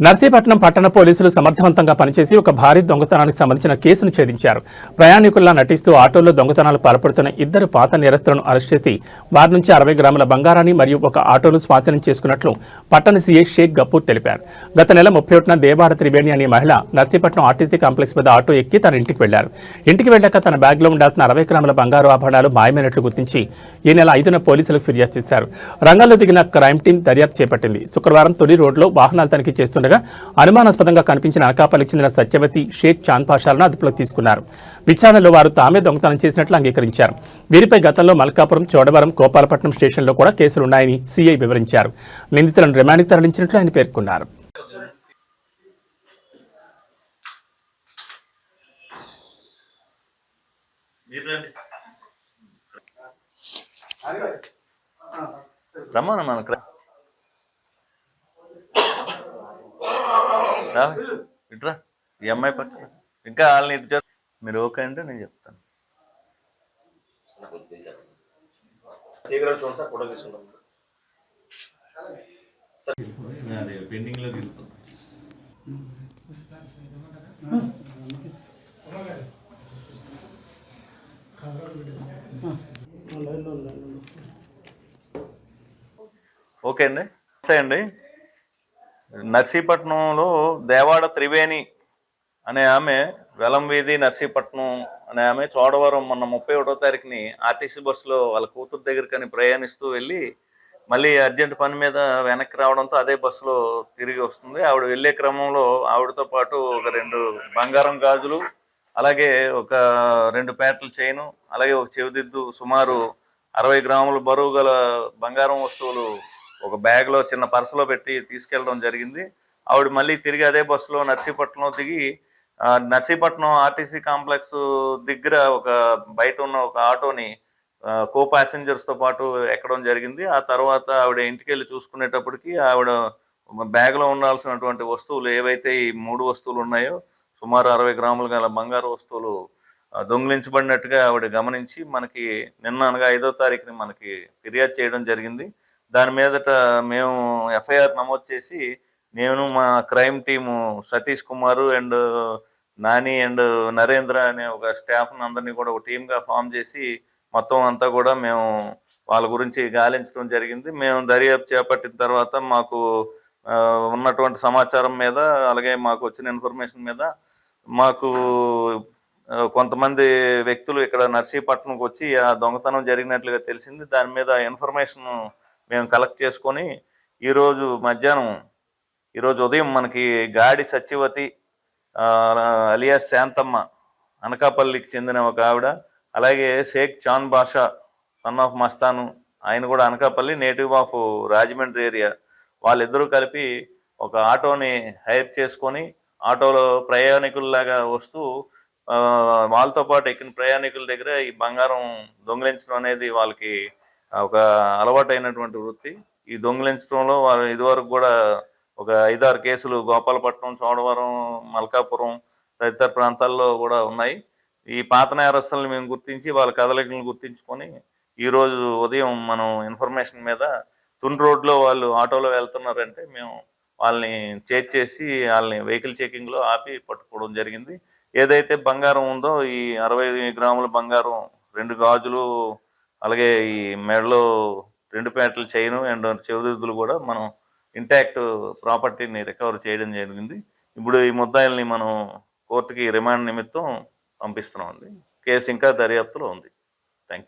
నర్సీపట్నం పట్టణ పోలీసులు సమర్థవంతంగా పనిచేసి ఒక భారీ దొంగతనానికి సంబంధించిన కేసును ఛేదించారు. ప్రయాణికుల్లా నటిస్తూ ఆటోల్లో దొంగతనాలు పాల్పడుతున్న ఇద్దరు పాత నేరస్తులను అరెస్ట్ చేసి వారి నుంచి 60 గ్రాముల బంగారాన్ని మరియు ఒక ఆటోలు స్వాధీనం చేసుకున్నట్లు పట్టణ సీఐ షేక్ గఫూర్ తెలిపారు. గత నెల 31న దేవాడ త్రివేణి అనే మహిళ నర్సీపట్నం ఆర్టీసీ కాంప్లెక్స్ వద్ద ఆటో ఎక్కి తన ఇంటికి వెళ్లారు. ఇంటికి వెళ్లాక తన బ్యాగ్లో ఉండాల్సిన 60 గ్రాముల బంగారు ఆభరణాలు మాయమైనట్లు గుర్తించి ఈ నెల 5న పోలీసులకు ఫిర్యాదు చేశారు. రంగంలో దిగిన క్రైమ్ టీం దర్యాప్తు చేపట్టింది. శుక్రవారం తొలి రోడ్లో వాహనాలు తనిఖీ చేస్తుండగా అనుమానాస్పదంగా కనిపించిన అనకాపల్లికి చెందిన సత్యవతి, షేక్ చాంద్ పాషాలను అదుపులోకి తీసుకున్నారు. విచారణలో వారు తామే దొంగతనం చేసినట్లు అంగీకరించారు. వీరిపై గతంలో మల్కాపురం, చోడవరం, గోపాలపట్నం స్టేషన్లో కూడా కేసులున్నాయని సీఐ వివరించారు. నిందితులను రిమాండ్కి తరలించినట్లు ఆయన పేర్కొన్నారు. ఇట్రా ఈ అమ్మాయి పక్కన ఇంకా వాళ్ళని ఇటు మీరు ఓకే అంటే నేను చెప్తాను. పెండింగ్ లో ఓకే అండి. అండి నర్సీపట్నంలో దేవాడ త్రివేణి అనే ఆమె, వెలం వీధి నర్సీపట్నం అనే ఆమె చోడవరం మొన్న 31వ తారీఖుని ఆర్టీసీ బస్సులో వాళ్ళ కూతురు దగ్గరికని ప్రయాణిస్తూ వెళ్ళి మళ్ళీ అర్జెంట్ పని మీద వెనక్కి రావడంతో అదే బస్సులో తిరిగి వస్తుంది. ఆవిడ వెళ్ళే క్రమంలో ఆవిడతో పాటు ఒక 2 బంగారం గాజులు, అలాగే ఒక 2 పేటల చైను, అలాగే ఒక చెవిదిద్దు, సుమారు 60 గ్రాముల బరువు గల బంగారం వస్తువులు ఒక బ్యాగ్లో చిన్న పర్సులో పెట్టి తీసుకెళ్ళడం జరిగింది. ఆవిడ మళ్ళీ తిరిగి అదే బస్సులో నర్సీపట్నంలో దిగి నర్సీపట్నం ఆర్టీసీ కాంప్లెక్స్ దగ్గర ఒక బయట ఉన్న ఒక ఆటోని కో ప్యాసింజర్స్తో పాటు ఎక్కడం జరిగింది. ఆ తర్వాత ఆవిడ ఇంటికి వెళ్ళి చూసుకునేటప్పటికి ఆవిడ బ్యాగ్లో ఉండాల్సినటువంటి వస్తువులు ఏవైతే ఈ 3 వస్తువులు ఉన్నాయో సుమారు 60 గ్రాములు గల బంగారు వస్తువులు దొంగిలించబడినట్టుగా ఆవిడ గమనించి మనకి నిన్న అనగా 5వ తారీఖుని మనకి ఫిర్యాదు చేయడం జరిగింది. దాని మీదట మేము ఎఫ్ఐఆర్ నమోదు చేసి నేను మా crime team Satish Kumar and Nani and Narendra అనే ఒక స్టాఫ్ని అందరినీ కూడా ఒక టీమ్గా ఫామ్ చేసి మొత్తం అంతా కూడా మేము వాళ్ళ గురించి గాలించడం జరిగింది. మేము దర్యాప్తు చేపట్టిన తర్వాత మాకు ఉన్నటువంటి సమాచారం మీద, అలాగే మాకు వచ్చిన ఇన్ఫర్మేషన్ మీద మాకు కొంతమంది వ్యక్తులు ఇక్కడ నర్సీపట్నంకి వచ్చి ఆ దొంగతనం జరిగినట్లుగా తెలిసింది. దాని మీద ఇన్ఫర్మేషన్ మేము కలెక్ట్ చేసుకొని ఈరోజు ఉదయం మనకి గాడి సత్యవతి అలియాస్ శాంతమ్మ, అనకాపల్లికి చెందిన ఒక ఆవిడ, అలాగే షేక్ చాంద్ బాషా సన్ ఆఫ్ మస్తాను, ఆయన కూడా Anakapalli, native of Rajahmundry area, వాళ్ళిద్దరూ కలిపి ఒక ఆటోని హైర్ చేసుకొని ఆటోలో ప్రయాణికుల్లాగా వస్తూ వాళ్ళతో పాటు ఎక్కిన ప్రయాణికుల దగ్గర ఈ బంగారం దొంగిలించడం అనేది వాళ్ళకి ఒక అలవాటైనటువంటి వృత్తి. ఈ దొంగిలించడంలో వారు ఇదివరకు కూడా ఒక 5-6 కేసులు గోపాలపట్నం, చోడవరం, మల్కాపురం తదితర ప్రాంతాల్లో కూడా ఉన్నాయి. ఈ పాత నేరస్తులను మేము గుర్తించి వాళ్ళ కదలికలను గుర్తించుకొని ఈరోజు ఉదయం మనం ఇన్ఫర్మేషన్ మీద తున్ రోడ్లో వాళ్ళు ఆటోలో వెళ్తున్నారంటే మేము వాళ్ళని చేసి వాళ్ళని వెహికల్ చెకింగ్లో ఆపి పట్టుకోవడం జరిగింది. ఏదైతే బంగారం ఉందో ఈ 60 గ్రాముల బంగారం, 2 గాజులు, అలాగే ఈ మెడలో 2 పేటల చైను అండ్ చెవిదిద్దులు కూడా మనం ఇంటాక్ట్ ప్రాపర్టీని రికవర్ చేయడం జరిగింది. ఇప్పుడు ఈ ముద్దాయిల్ని మనం కోర్టుకి రిమాండ్ నిమిత్తం పంపిస్తున్నామండి. కేసు ఇంకా దర్యాప్తులో ఉంది.